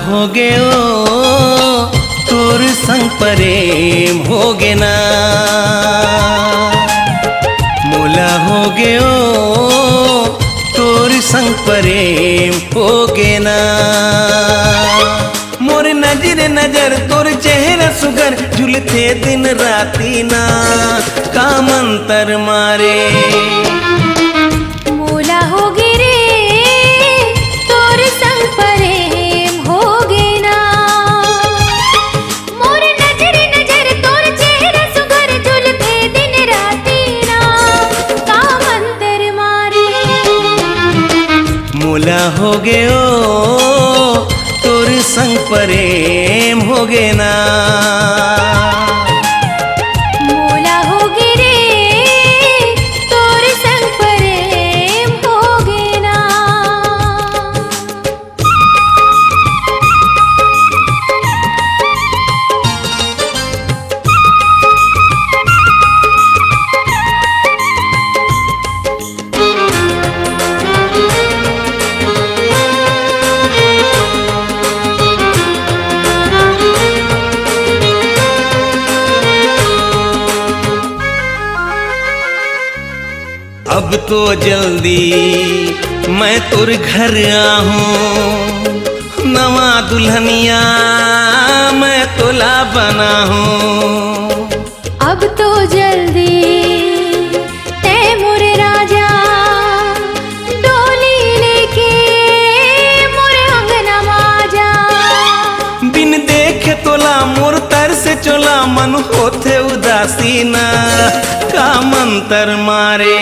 हो गयो तोर संग प्रेम हो गे ना, मोला हो गयो तोर संग प्रेम हो गे ना। मोर नजर नजर तोर चेहरा सुगर झुलते दिन राती ना, का मंतर मारे मोला हो गे रे तोर संग प्रेम हो गे ना। मोर नजर नजर तोर चेहरा सुगर झुलते दिन राती ना, का मंतर मारे मोला हो गयो तोर संग प्रेम हो गे ना। मोला हो गे रे तोर संग प्रेम हो गे ना। अब तो जल्दी मैं तोर घर आहूँ, नवा दुल्हनिया मैं तोला बना हूँ। अब तो जल्दी ते मोरे राजा डोली लेके मोरे अंगना माजा। बिन देखे तोला मोर तर से चोला मन होते उदासी ना, का मंतर मारे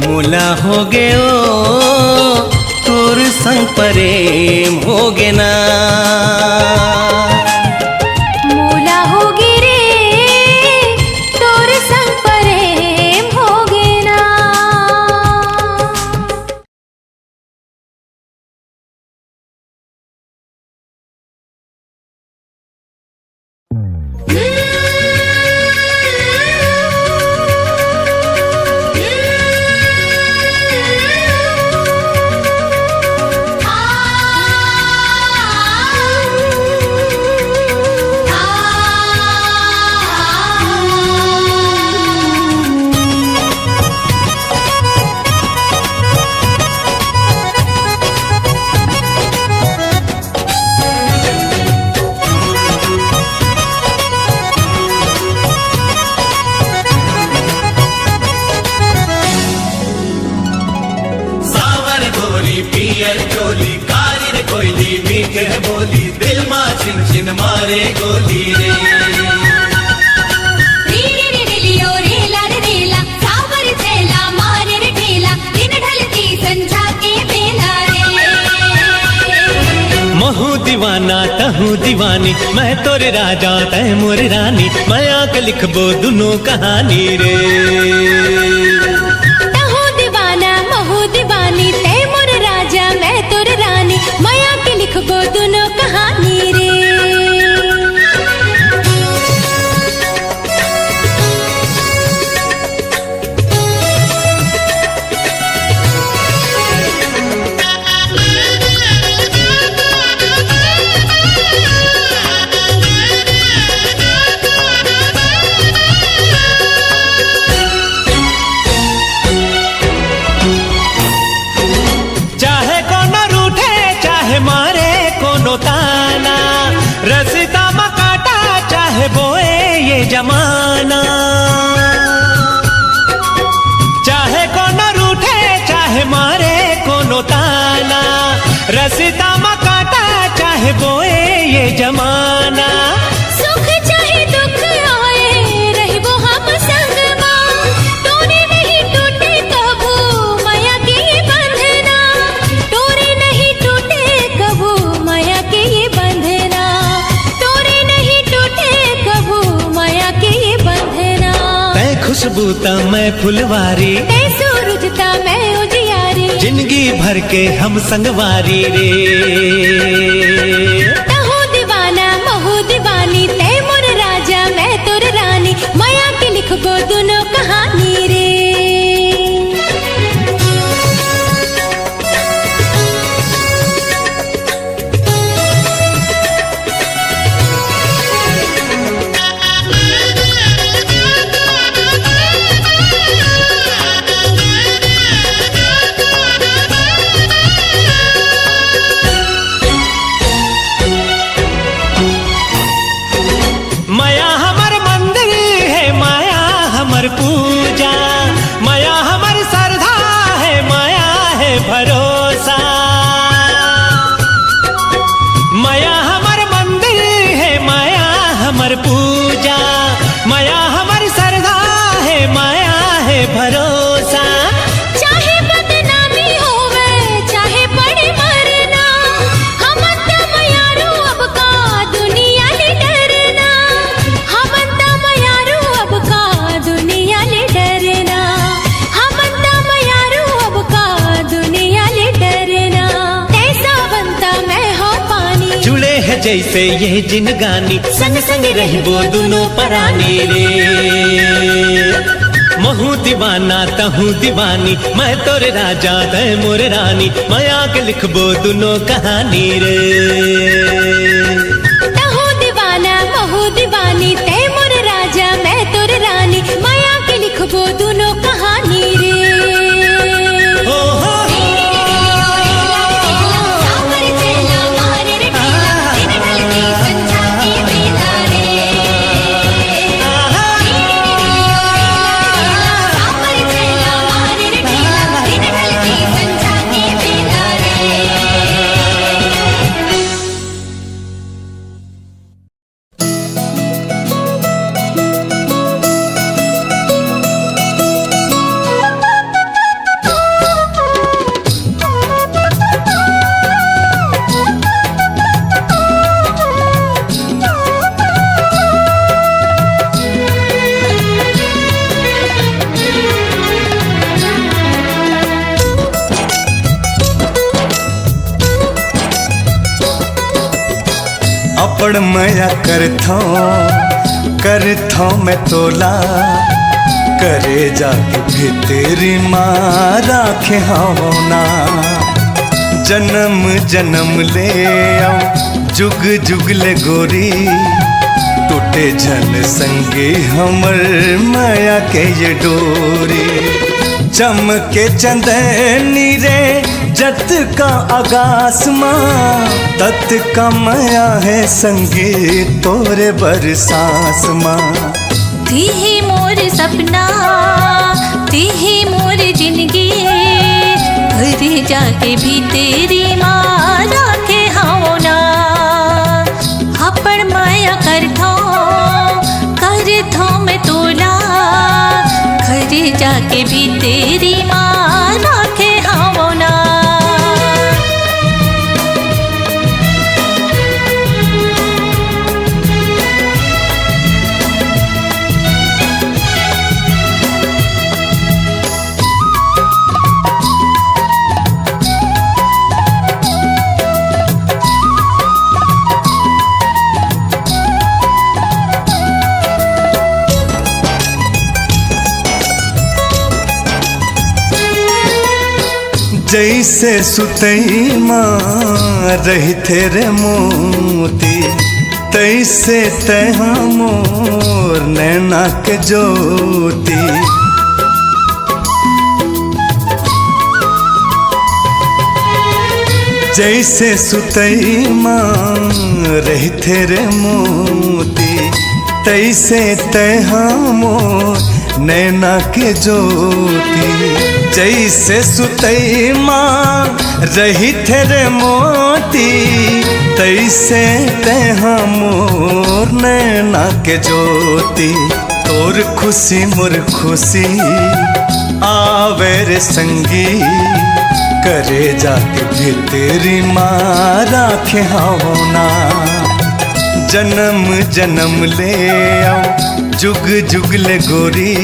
मोला हो गयो तोर संग प्रेम हो गे ना। मोला हो गे रे तोर संग प्रेम हो गे ना। पियर चोली कारी रे कोयली मीठे बोली दिल मा छिन छिन मारे गोली रे। रे रे रे लियो रेला रे रेला सावर थैला मारे रे ठेला दिन ढलती संझा के बेला रे। महू दीवाना तहू दीवानी मैं तोरे राजा तै मोर रानी, माया के लिखबो दुनो कहानी रे। तहू दीवाना महू दीवानी ते मोर राजा मैं तोर रानी, माया के लिखबो दोनों कहानी रे। चाहे कोनो रूठे चाहे मारे कोनो ताना, रस्ता में काटा चाहे बोए ये जमाना। चाहे कोनो रूठे चाहे मारे कोनो ताना, रस्ता में काटा चाहे बोए ये जमाना। सुख चाहे दुख आए रहिबो हम संग माँ, तोरे नहीं टूटे कबू माया के ये बंधना। तोरे नहीं टूटे कबू माया के ये बंधना, तोरे नहीं टूटे कबू माया के ये बंधना। तै खुशबू ता मैं फुलवारी, तै सूरजता मैं उजियारी, जिंदगी भर के हम संगवारी रे। तहू दीवाना महू दीवानी तै मोर राजा मैं तोर रानी, माया के लिखबो दोनों कहानी रे। जैसे ये जिनगानी संग संग रहबो दुनो परानी रे। महू दीवाना तहू दीवानी मैं तोरे राजा तै मोर रानी माया के लिखबो दुनो कहानी रे। तहू दीवाना महू दीवानी तै मोर राजा मैं तोर रानी माया के लिखबो दुनो कहानी रे। ओ हो अपड़ मया करथो मैं तोला करे जाके भीतरी माँ राखे होना। जन्म जन्म ले आओ जुग जुग ले गोरी टूटे झन संगे हमर माया के ये डोरी। चमके चंदनी रे जत का आगास माँ तत का माया है संगे तोरे बरसास माँ। ती ही मोर सपना ती ही मोर जिंदगी घर जाके भी तेरी माँ राखे होना। अपन माया करथो मैं तोला घर जाके भी तेरी माँ राखे होना। जैसे सुतई माँ रही तेरे मोती तैसे तहा मोर नैना के ज्योति। जैसे सुतई माँ रही तेरे मोती तैसे तहा मोर नैना के ज्योति। जैसे सुतई माँ रही तेरे मोती तैसे तहा मोर नैना के ज्योति। तोर खुशी मोर खुशी आवे रे संगी करे जाके भी तेरी माँ राखे होना। जन्म जन्म ले आओ जुग जुग ले गोरी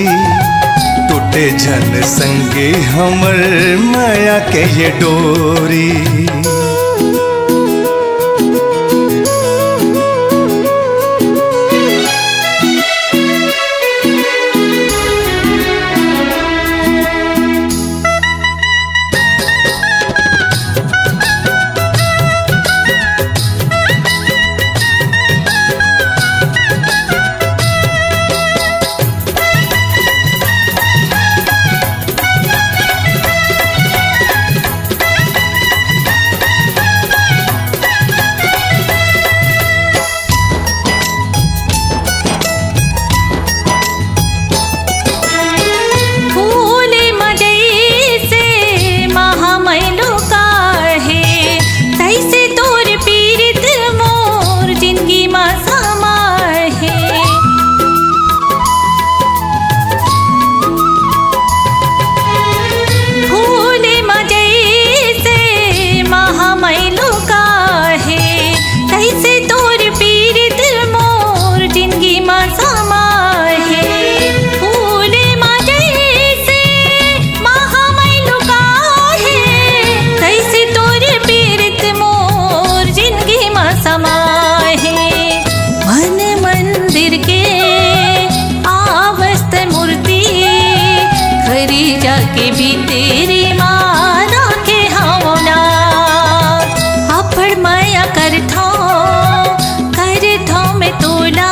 टूटे झन संगे हमर माया के ये डोरी। जाके भी तेरी मारा के हावना अपड़ माया कर था मैं तोला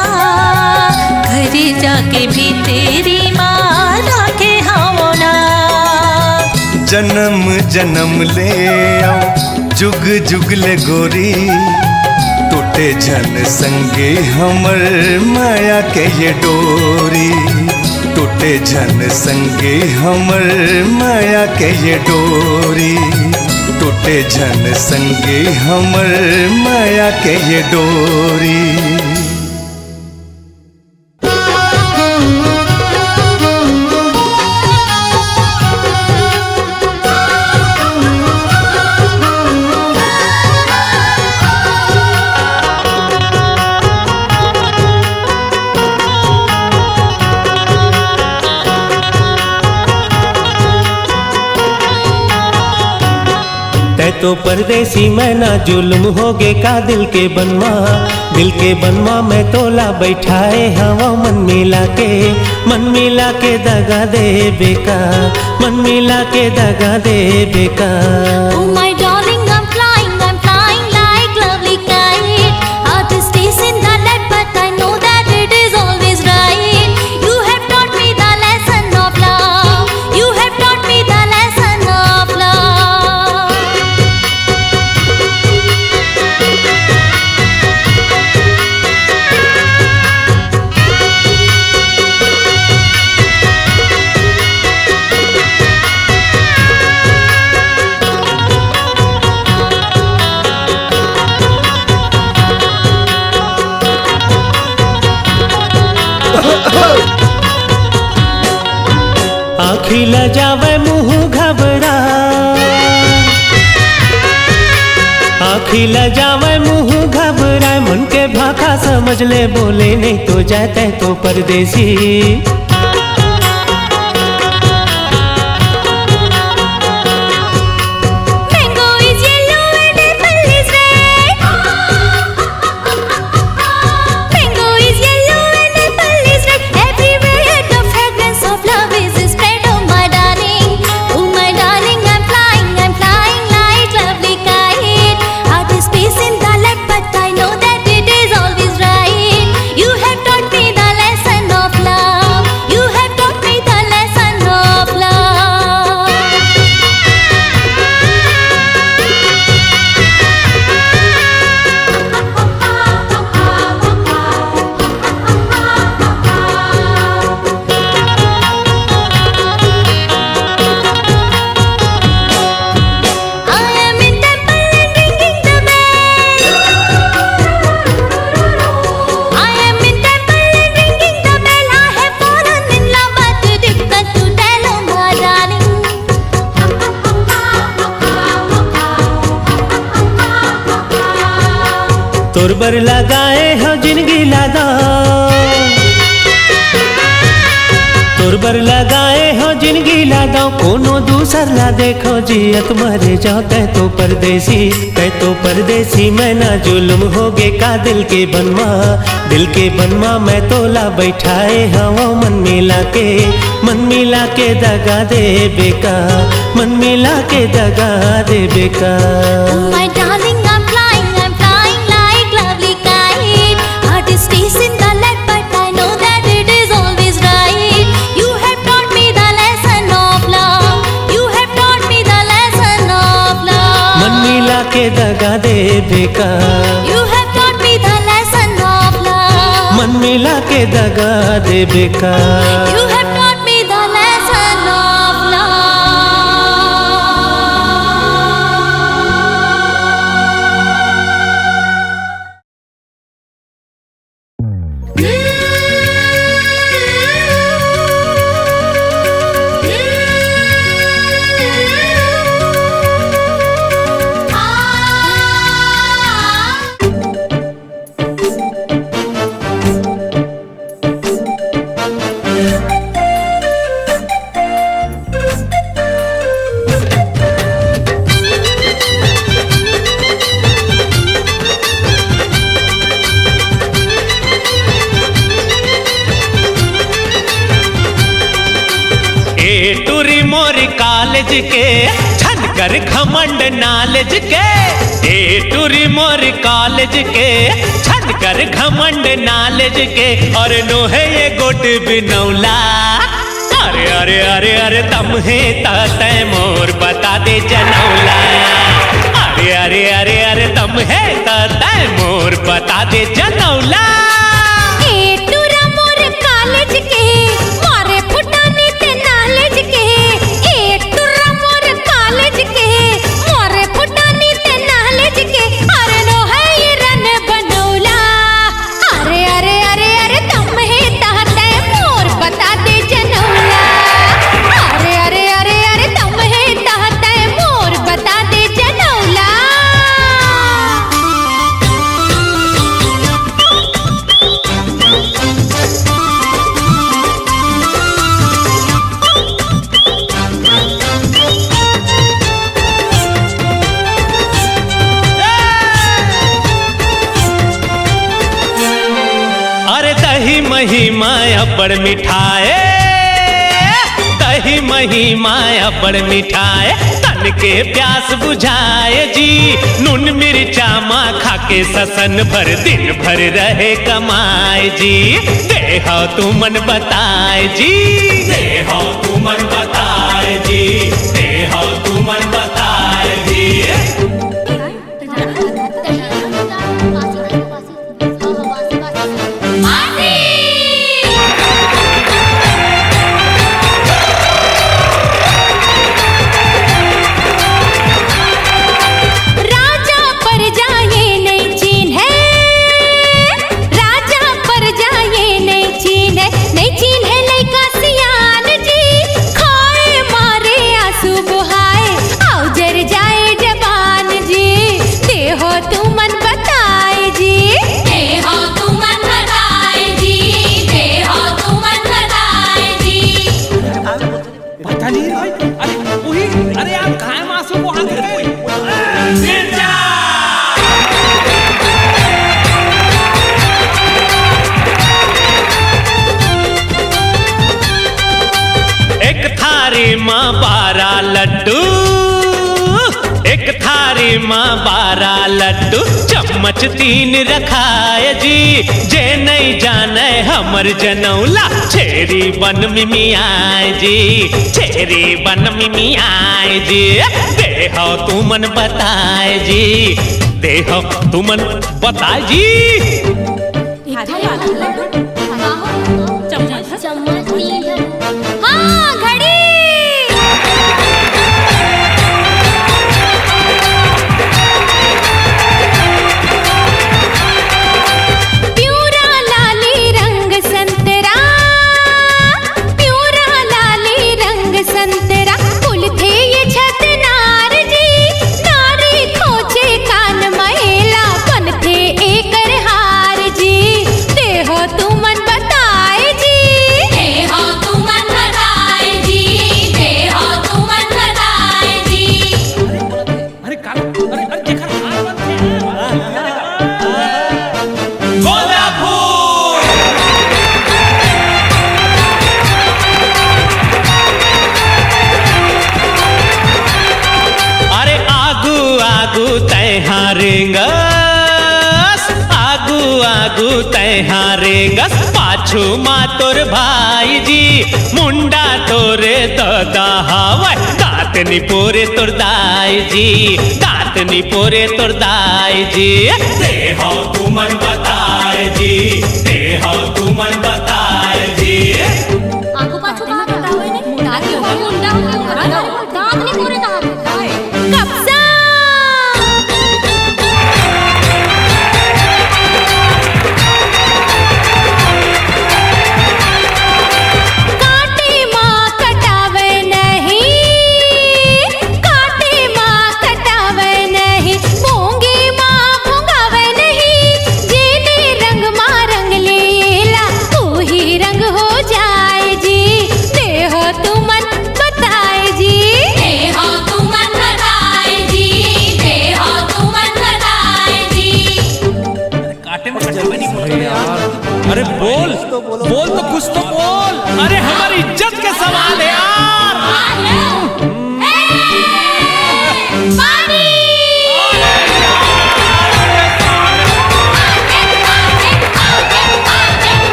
घर जाके भी तेरी मारा के हावना जन्म जन्म ले आओ जुग जुग ले गोरी टूटे जन संगे हमर माया के ये डोरी टूटे जन संगे हमर माया के ये डोरी टूटे जन संगे हमर माया के ये डोरी तो परदेसी मैं ना जुल्म होगे का दिल के बनवा मैं तोला बैठाए हवा मन मिला के दगा दे बेका मन मिला के दगा दे बेका Oh my darling, I'm flying like lovely kite. Heart is chasing the lead, but I know that it is always right. You have taught me the lesson of love. You have taught me the lesson of love. आँखी ल जावे मुँह घबरा आँखी ल जावे मुँह घबराए मन के भाखा समझ ले बोले नहीं तो जाते तो परदेसी तोर बर लगाए हो जिंदगी लादा तोर बर लगाए हो जिंदगी लादा कोनो दूसर ला देखो जियत मरे जाओ तै तो परदेसी मैं ना जुल्म होगे का दिल के बनवा मैं तोला बैठाए हवा मन मिला के दगा दे बेका मन मिला के दगा दे बेका Oh my darling, I'm flying like lovely kite. Heart is chasing the lead, but I know that it is always right. You have taught me the lesson of love. You have taught me the lesson of love. मन मिला के दगा दे बेका You have taught me the lesson of love. मन मिला के दगा दे बेका You have taught me the lesson of love. टूरी मोरी कॉलेज के छनकर घमंड नॉलेज के टूरी मोरी कॉलेज के छनकर घमंड नॉलेज के और नोहे ये गोट बिनौला अरे अरे अरे अरे तम है ताते मोर बता दे जनौला अरे अरे अरे अरे तम है ताते मोर बता दे जनौला टूरा मोर कॉलेज के मारे फुटानी ते नॉलेज के टूरा मोर कॉलेज के मारे फुटानी ते नॉलेज के अरे नो है ये रन बनौला अरे अरे अरे अरे तुम है ताते मोर बता दे जनौला अरे अरे अरे अरे तुम है ताते मोर बता दे जनौला अरे दही मही माया बड़ मिठाए दही मही माया बड़ मिठाए तन के प्यास बुझाए जी नून मिर्चा माँ खा के ससन भर दिन भर रहे कमाए जी देह तू मन बताए जी देह तू मन बताए जी देह तू मन बताए जी राजा पर जाए नहीं चीन है राजा पर जाए नहीं चीन है लइका सियान जी खाए मारे आंसू बुहाए आओ जर जाए जवान जी देहो तू मन बताए जी देहो तू मन बताए जी देहो तू मन बताए जी पता नहीं अरे वही अरे आप खाए मासू को आगे एक थारी माँ 12 लड्डू एक थारी माँ 12 लड्डू चम्मच 3 रखाए जी जे नहीं जाने हमर जनौला छेरी बन मिमियाए जी छेरी बन मिमियाए जी देह तू मन बताए जी देह तू मन बताए जी हाँ घड़ी प्यूरा लाली रंग संतरा प्यूरा लाली रंग संतरा फूल थे ये छतनार जी नारी खोचे कान महिला बन थे एकर हार जी देहो तू मन बताए जी देहो तू मन बताए जी देहो तू मन बताए जी अरे का अरे देखा हाथ बंद अरे आगू आगू तैहा रेंगस आगू आगू तैहा रेंगस पाछू माँ तोर भाई जी मुंडा तोरे दादा हवा दांत निपोरे तोर दाई जी दांत निपोरे तोर दाई जी देह तू मन बताए जी देह तू मन बताए जी आगू पाछू कहाँ करता हुए ने दादी हो गई मुंडा हो गया दांत नहीं पूरे कहाँ कब्जा काटे माँ कटावे नहीं काटे माँ कटावे नहीं भोंगे माँ भोंगावे नहीं जेने रंग माँ रंग लेला तू ही रंग हो जाए जी देहो तू मन बताए जी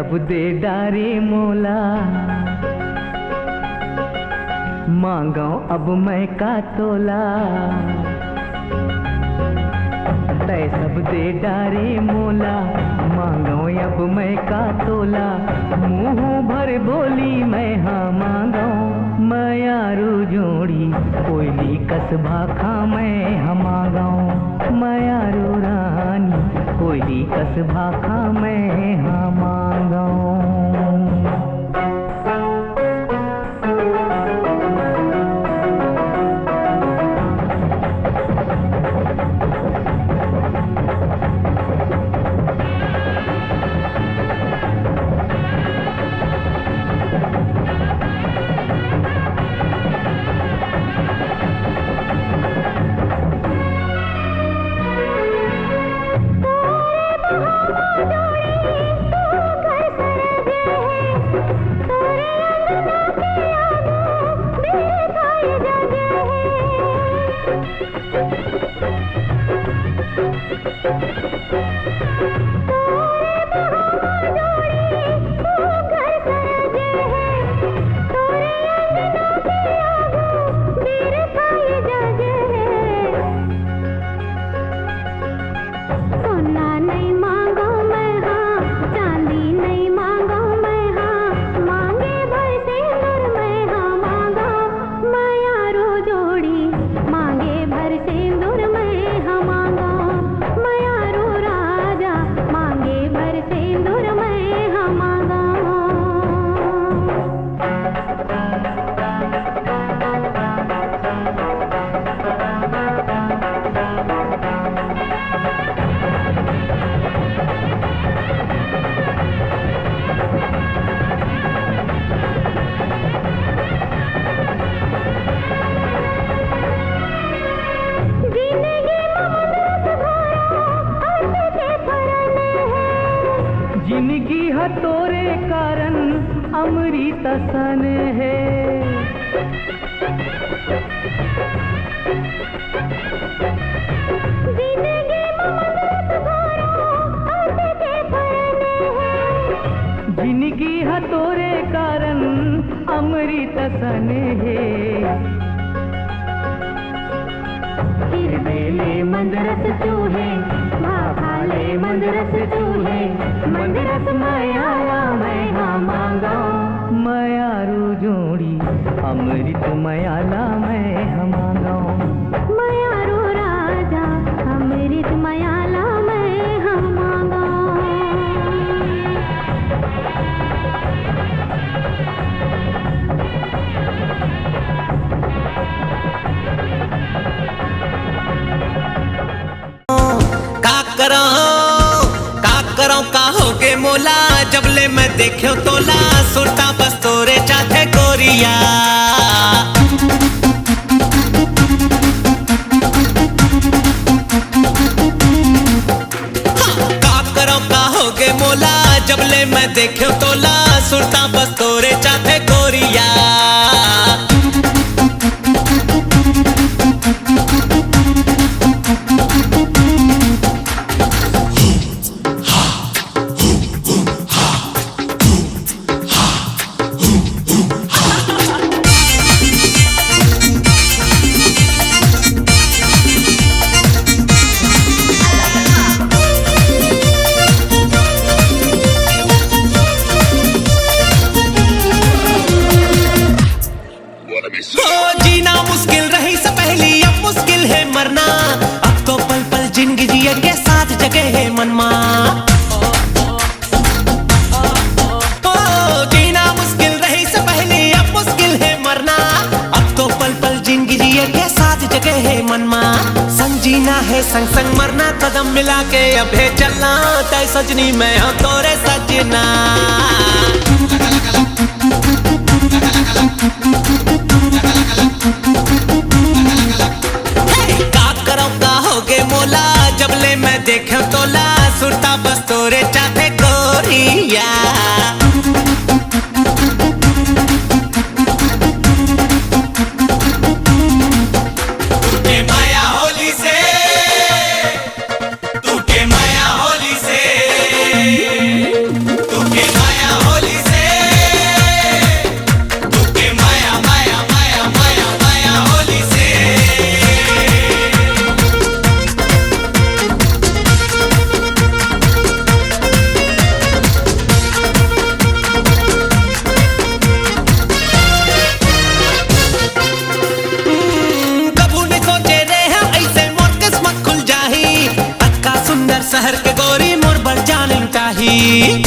सब दे डारे मोला, मांगो अब मैं का तोला। तय सब दे डारे मोला, मांगो अब मैं का तोला। मुंह भर बोली मैं हाँ मांगो, मैं यारू जोड़ी कोयली कसबा खा मैं हम मांगो। मैं यारू रानी कोयली कसबा खा मैं हाँ मांगो। जिंदगी है तोरे कारण अमृत सन है। जिंदगी है तोरे कारण अमृत सन है। हिरवेले मंदरस चूहे, भाले मंदरस चूहे, मंदरस माया मैं हाँ मांगा। मायारू जोड़ी अमृत मयाला मैं हम मांगा। मायारू राजा अमृत मयाला मैं हम मांगा। करो का होगे मोला, जब ले मैं देखो तोला, सुरता बस तोरे चाथे गोरिया। का करो का होगे मोला, जब ले मैं देखो तोला, सुरता बस तोरे चाथे गोरिया। जीना मुश्किल रही से पहली, अब मुश्किल है मरना। अब तो पल पल जिंदगी जिए के साथ जगह है मनमा। जीना मुश्किल रही से पहली, अब मुश्किल है मरना। अब तो पल पल जिंदगी जिए के साथ जगह है मनमा। संग जीना है संग संग मरना, कदम मिला के अब है चलना। तय सजनी मैं हूँ तोरे सजना। मोला जब ले मैं देखो तोला, सुरता बस तोरे चाथे गोरिया। तू के माया होली से सुंदर शहर के गोरी मोर बर जान लुटाही।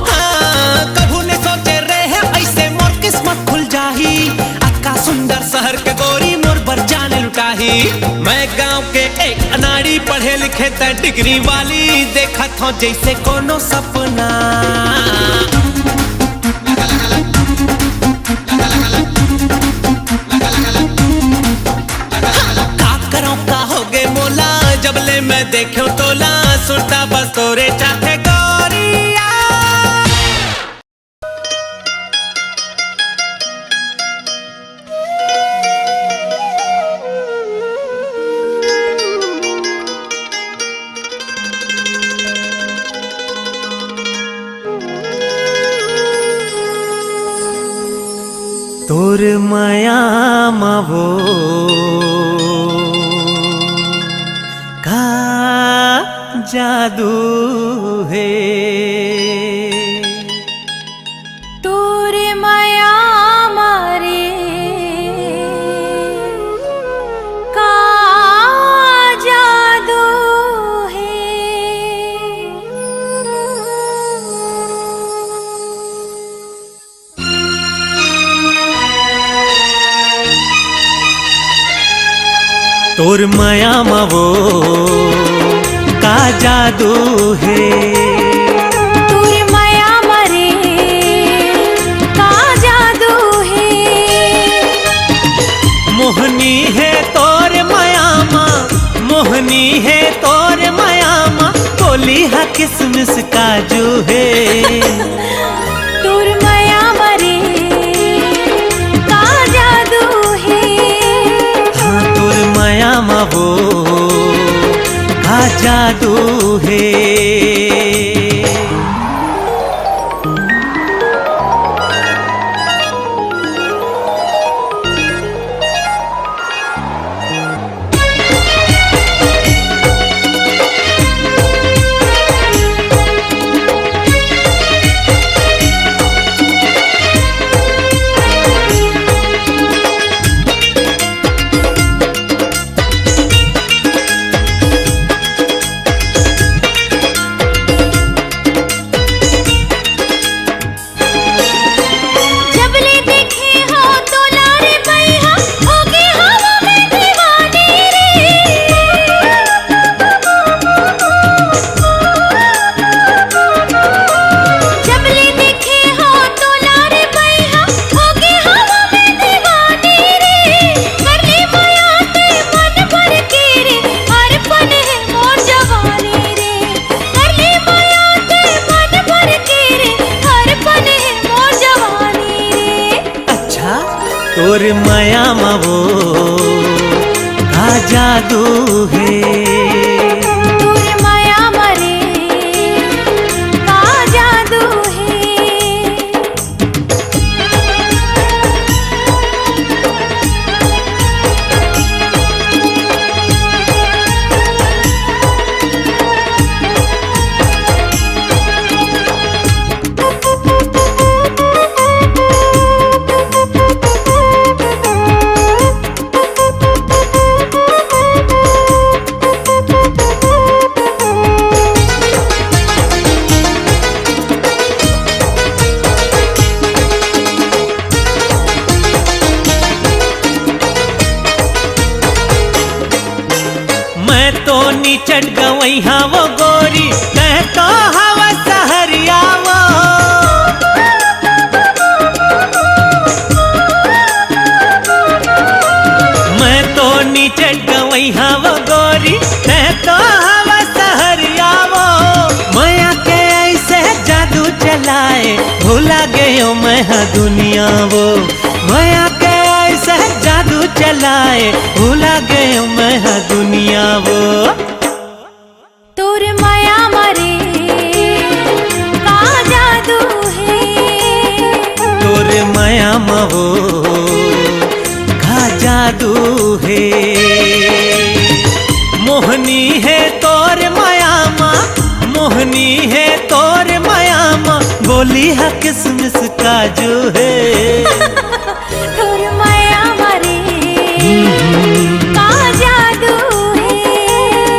हाँ, कभू ने सोचे रहे ऐसे मोर किस्मत खुल जाही। अक्का सुंदर शहर के गोरी मोर बर जान लुटाही। मैं गांव के एक अनाड़ी पढ़े लिखे त डिग्री वाली देखत हूँ जैसे कोनो सपना। जबले मैं देखो तोला सुनता बस तोरे चाहे गोरिया। तोर माया मावो का जादू है। तोरे माया मारे का जादू है। तोर माया मावो का जादू है। तोरे माया मारे का जादू है। मोहनी है तोर माया माँ, मोहनी है तोर माया माँ, बोली हा किसमिस काजू है। तोरे माया मारे का जादू है। हाँ तोर माया मावो का जादू है। तोर माया मावो का जादू है। तोरे माया मारे का जादू है। चढ़ गई हाँ वो गोरी कह तो हवा सहरिया वो। मैं तो नीचे गई हाँ वो गोरी कह तो हवा सहरिया वो। माया के ऐसे जादू चलाए भूला गयो मैं हाँ दुनिया वो। माया के ऐसे जादू चलाए भूला गयो मैं हाँ दुनिया वो। तोर माया मारे का जादू है। तोर माया मावो का जादू है। मोहनी है तोर माया माँ, मोहनी है तोर माया माँ, बोली हा किसमिस काजू है। तोर माया मारे का जादू है।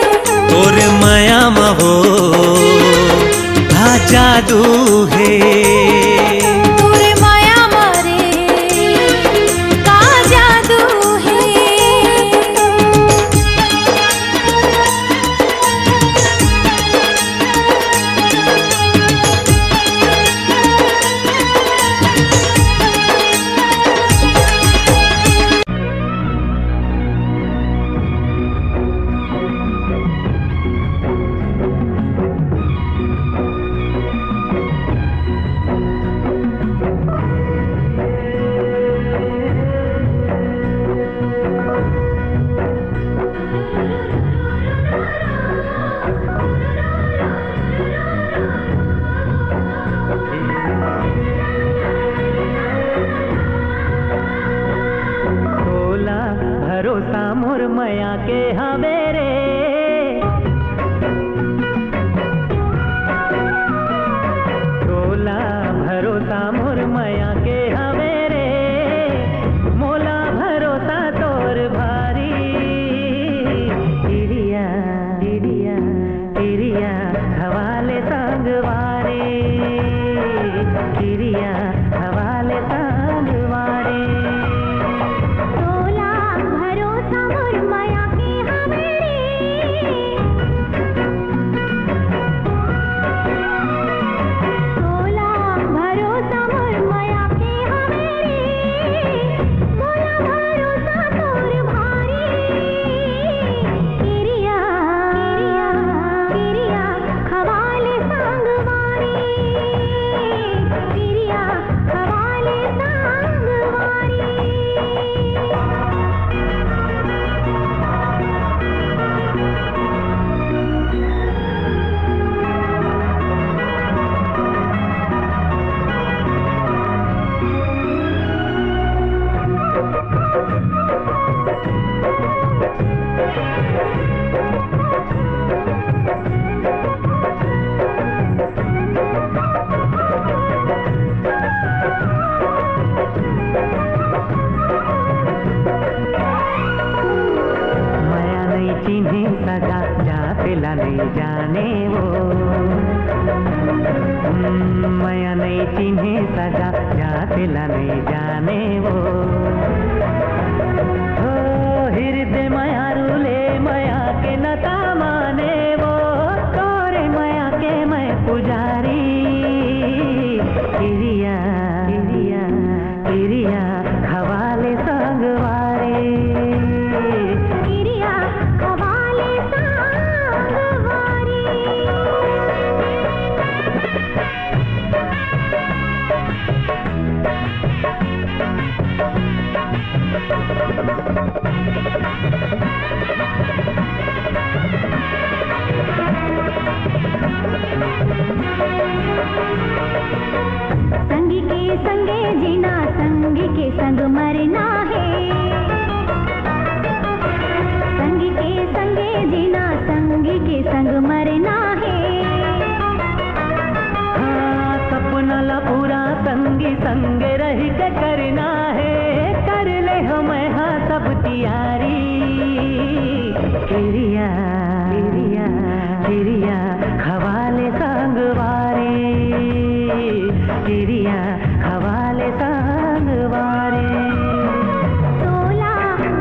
चिड़िया चिड़िया हवाले संगवारे चिड़िया हवाले संगवारे तोला भरोसा मोर माया के हमेरे तोला भरोसा मोर माया के हमेरे मोला भरोसा तोर भारी चिड़िया चिड़िया खवाले संगवारी चिड़िया खवाले संगवारी माया नहीं चिन्हे सगा जातेला नहीं जाने वो माया नहीं चिन्हे सगा जातेला नहीं जाने वो हो हृदय माया रूले माया के नता माने वो तोरे माया के मैं पुजारी चिड़िया चिड़िया चिड़िया हवाले संगवारे चिड़िया खवाले संगवारी संगी के संगे जीना संगी के संग मरना है संगी के संगे जीना संगी के संग मरना है हाँ सपना ला पूरा संगी संग रह के करना है कर ले हमें हाँ सब तैयारी चिड़िया चिड़िया चिड़िया खवाले संगवारे चिड़िया खवाले संगवारे तोला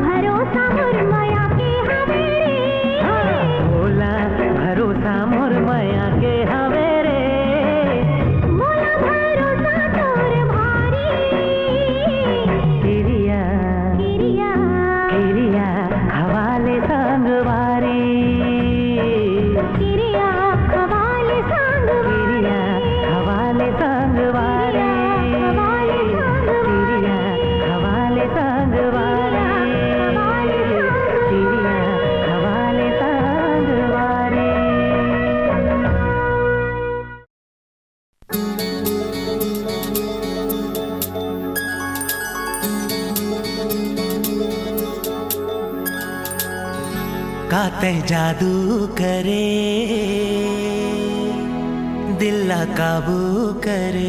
भरोसा मोर माया के हमेरे भोला भरोसा मोर माया के हवेरे मोला भरोसा तोर भारी चिड़िया चिड़िया चिड़िया हवाले संगवारी चिड़िया खवाले चिड़िया संगवारी हवाले संगवारी चिड़िया हवाले संगवारी चिड़िया हवाले संगवारी काते जादू करे दिल ला काबू करे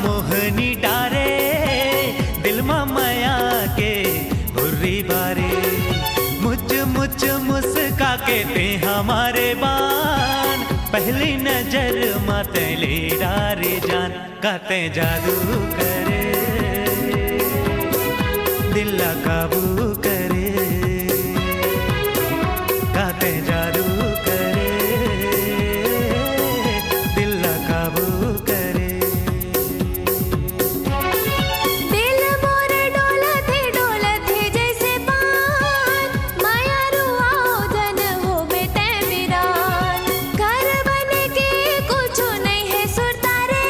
मोहनी डारे दिल में माया के हुर्री बारे मुझ मुझ मुस्का के ते हमारे बान पहली नजर माते ले डारे जान काते जादू करे दिल ला काबू करे काते जादू करे दिल ला काबू करे दिल मोर डोलत है जैसे पान माया रुआओ जन हो बेटे वीरान घर बन के कुछ नहीं है सुरता रे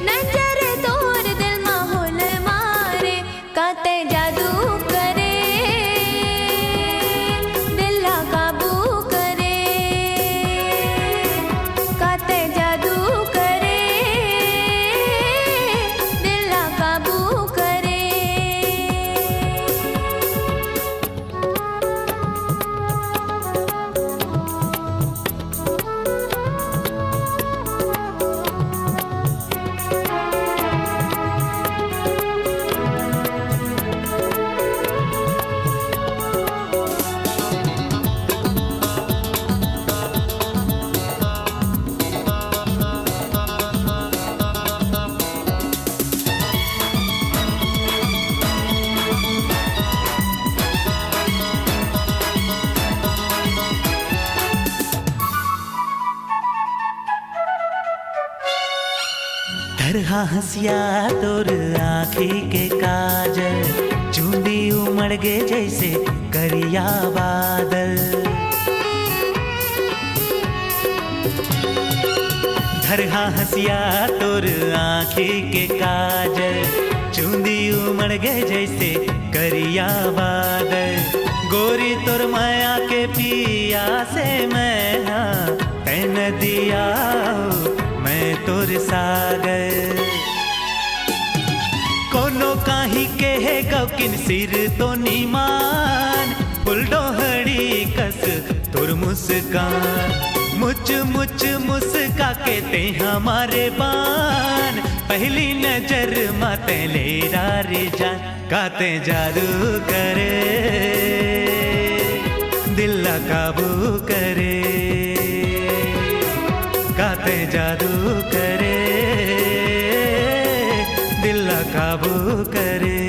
नजर तोर दिल माहौल मारे काते जादू धरहा हंसिया तोर आँखी के काजल, चूंदी उमड़ गे जैसे करिया बादल। धरहा हंसिया तोर आँखी के काजल, चूंदी उमड़ गे जैसे करिया बादल। गोरी तोर माया के पिया से मैं हाँ तैन दिया मैं तोर सागर। कोनो काही के गौकिन सिर तो निमान, फुलडोहड़ी कस तोर मुस्कान। मुच मुच मुस्का के ते हमारे बान, पहली नजर माते ले रे जान। काते जादू करे दिल ला काबू करे, काते जादू करे दिल ला काबू करे।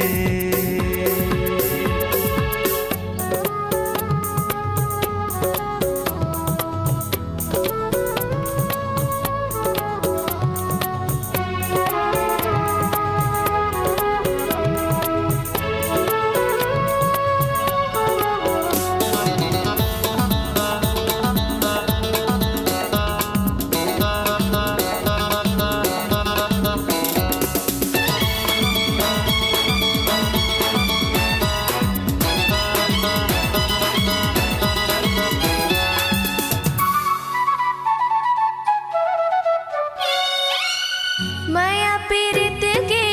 माया पीरित के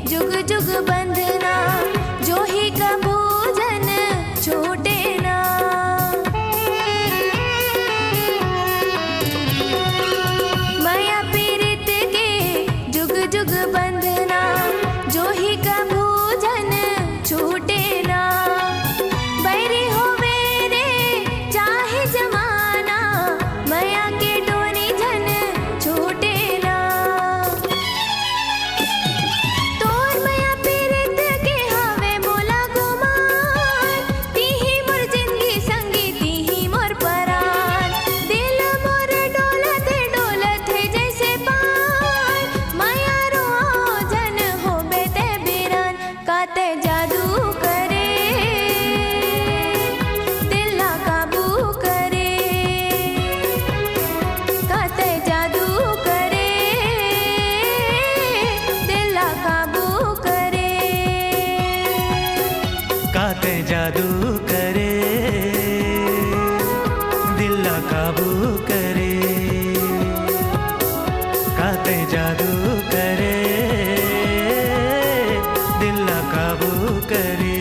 जुग जुग बंधना, जो ही का भोजन छूटे ना। माया पीरित के जुग जुग बंधना, जो ही का भोजन छूटे ना। बैरी होवे रे चाहे जमाना, माया के डोरी झन छूटे ना। तोर माया पीरित के हवे मोला गुमान, तीही मोर जिंदगी संगी तीही मोर परान। दिल मोर डोलत है जैसे पान, माया रो जन होबे ते बिरान। काते जादू करे दिल ला काबू करे, काते जादू करे दिल ला काबू करे। काते जादू करे दिल ला काबू करे, काते जादू करे दिल ला काबू करे।